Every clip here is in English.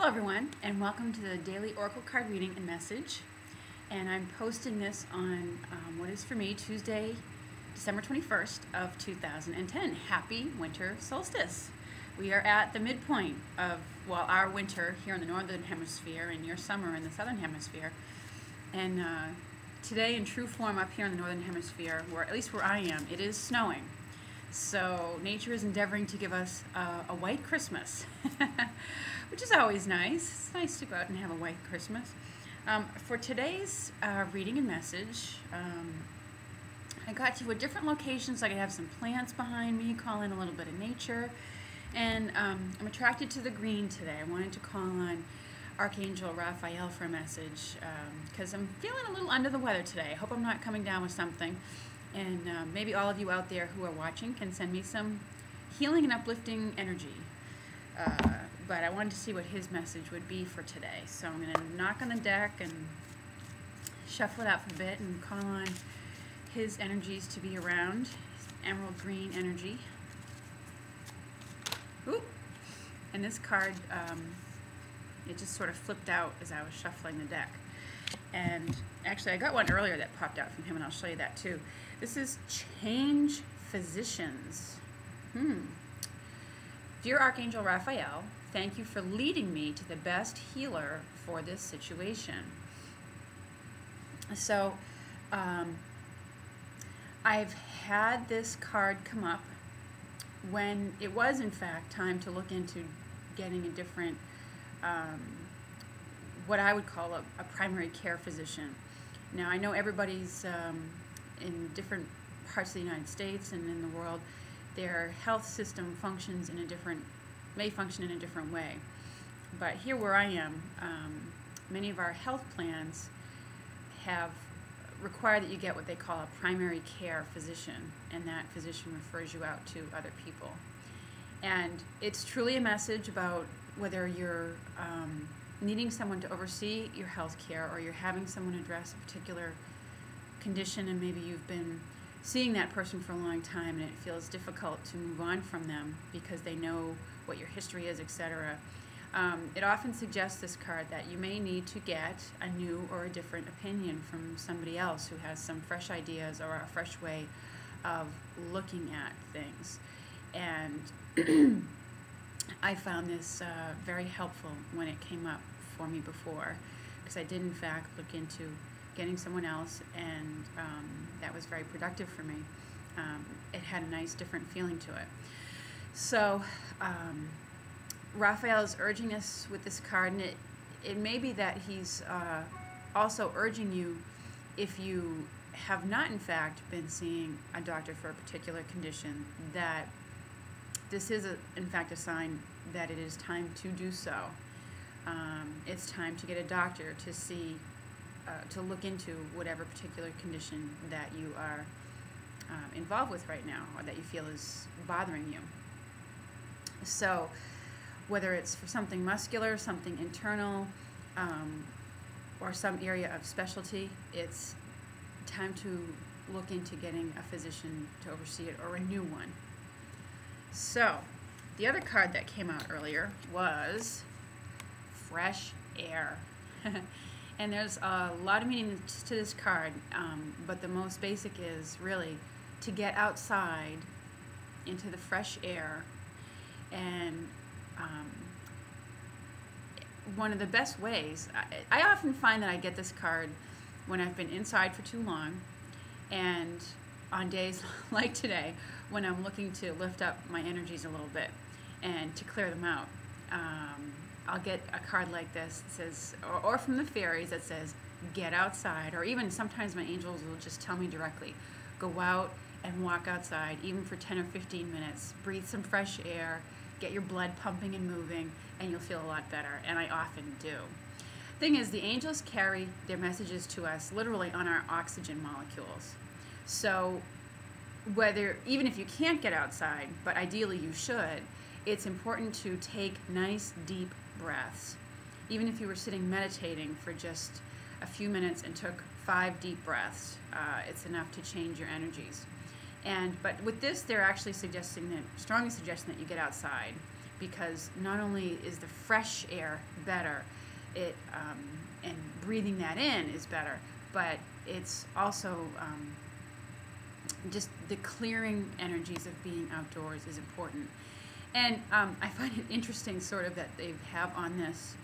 Hello everyone, and welcome to the daily Oracle card reading and message. And I'm posting this on what is for me Tuesday, December 21st of 2010. Happy winter solstice. We are at the midpoint of, well, our winter here in the northern hemisphere and your summer in the southern hemisphere. And today in true form up here in the northern hemisphere, where at least where I am, it is snowing. So nature is endeavoring to give us a white Christmas, which is always nice. It's nice to go out and have a white Christmas. For today's reading and message, I got to a different location so I could have some plants behind me, call in a little bit of nature. And I'm attracted to the green today. I wanted to call on Archangel Raphael for a message because I'm feeling a little under the weather today. I hope I'm not coming down with something. And maybe all of you out there who are watching can send me some healing and uplifting energy. But I wanted to see what his message would be for today. So I'm going to knock on the deck and shuffle it out for a bit and call on his energies to be around. His emerald green energy. Ooh. And this card, it just sort of flipped out as I was shuffling the deck. And actually I got one earlier that popped out from him, and I'll show you that too. This is Change Physicians. Dear Archangel Raphael, thank you for leading me to the best healer for this situation. So I've had this card come up when it was in fact time to look into getting a different what I would call a primary care physician. Now I know everybody's in different parts of the United States and in the world, their health system functions in a different, may function in a different way. But here where I am, many of our health plans have required that you get what they call a primary care physician, and that physician refers you out to other people. And it's truly a message about whether you're needing someone to oversee your health care, or you're having someone address a particular condition and maybe you've been seeing that person for a long time and it feels difficult to move on from them because they know what your history is, etc. It often suggests, this card, that you may need to get a new or a different opinion from somebody else who has some fresh ideas or a fresh way of looking at things. And I found this very helpful when it came up for me before, because I did in fact look into getting someone else, and that was very productive for me. It had a nice different feeling to it. So Raphael is urging us with this card, and it may be that he's also urging you, if you have not in fact been seeing a doctor for a particular condition, that this is in fact a sign that it is time to do so. It's time to get a doctor to see, to look into whatever particular condition that you are involved with right now, or that you feel is bothering you. So whether it's for something muscular, something internal, or some area of specialty, it's time to look into getting a physician to oversee it, or a new one. So the other card that came out earlier was Fresh Air. And there's a lot of meanings to this card, but the most basic is really to get outside into the fresh air. And one of the best ways, I often find that I get this card when I've been inside for too long, and on days like today when I'm looking to lift up my energies a little bit and to clear them out. I'll get a card like this that says, or from the fairies that says, get outside, or even sometimes my angels will just tell me directly, go out and walk outside, even for 10 or 15 minutes, breathe some fresh air, get your blood pumping and moving, and you'll feel a lot better, and I often do. Thing is, the angels carry their messages to us literally on our oxygen molecules. So whether, even if you can't get outside, but ideally you should, it's important to take nice deep breaths. Even if you were sitting meditating for just a few minutes and took 5 deep breaths, it's enough to change your energies. But with this, they're actually suggesting that, strongly suggesting that you get outside, because not only is the fresh air better, and breathing that in is better, but it's also just the clearing energies of being outdoors is important. And I find it interesting sort of that they have on this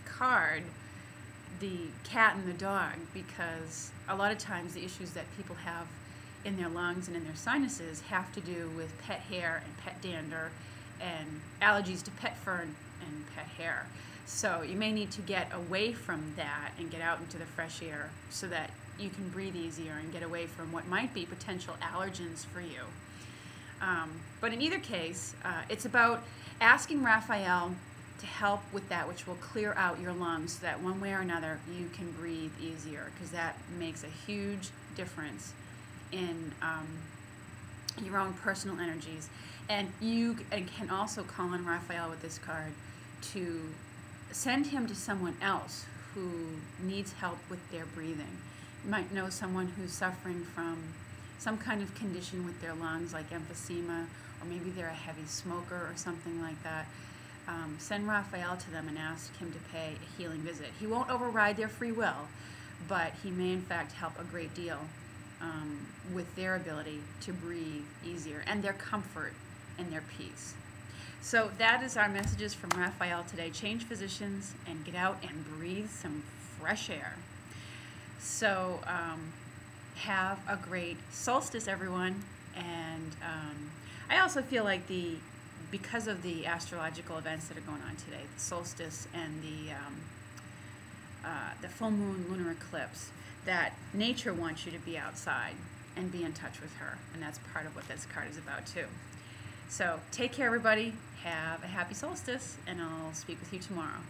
card the cat and the dog, because a lot of times the issues that people have in their lungs and in their sinuses have to do with pet hair and pet dander and allergies to pet fur and pet hair. So you may need to get away from that and get out into the fresh air so that you can breathe easier and get away from what might be potential allergens for you. But in either case, it's about asking Raphael to help with that, which will clear out your lungs so that one way or another you can breathe easier, because that makes a huge difference in your own personal energies. And you can also call on Raphael with this card to send him to someone else who needs help with their breathing. You might know someone who's suffering from some kind of condition with their lungs, like emphysema, or maybe they're a heavy smoker or something like that. Send Raphael to them and ask him to pay a healing visit. He won't override their free will, but he may in fact help a great deal with their ability to breathe easier and their comfort and their peace. So that is our messages from Raphael today. Change physicians and get out and breathe some fresh air. So have a great solstice, everyone. And I also feel like because of the astrological events that are going on today, the solstice and the full moon lunar eclipse, that nature wants you to be outside and be in touch with her. And that's part of what this card is about too. So take care, everybody. Have a happy solstice, and I'll speak with you tomorrow.